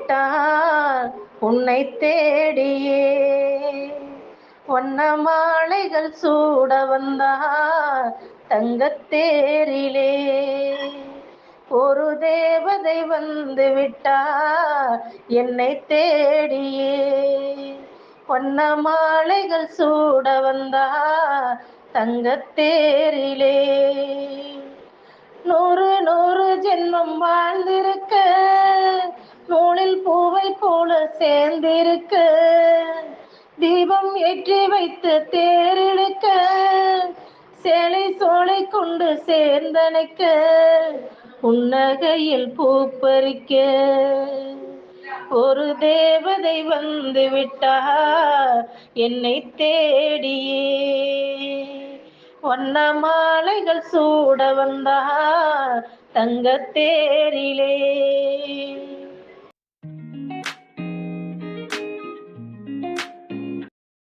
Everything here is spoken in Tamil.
விட்டார் உன்னை தேடியே. வண்ண மாலைகள் சூட வந்தார் தங்கத்தேரிலே. ஒரு தேவதை வந்து விட்டார் என்னை தேடியே. வண்ண மாலைகள் சூட வந்தார் தங்கத்தேரிலே. நூறு நூறு ஜென்மம் வாழ்ந்திருக்க, நூலில் பூவை போல சேர்ந்திருக்க, தீபம் ஏற்றி வைத்து தேரிழுக்க, சேலை சோலை கொண்டு சேர்ந்தணைக்க, புன்னகையில் பூப்பறிக்க. ஒரு தேவதை வந்து விட்டார் என்னை தேடியே. வண்ண மாலைகள் சூட வந்தார் தங்கத்தேரிலே.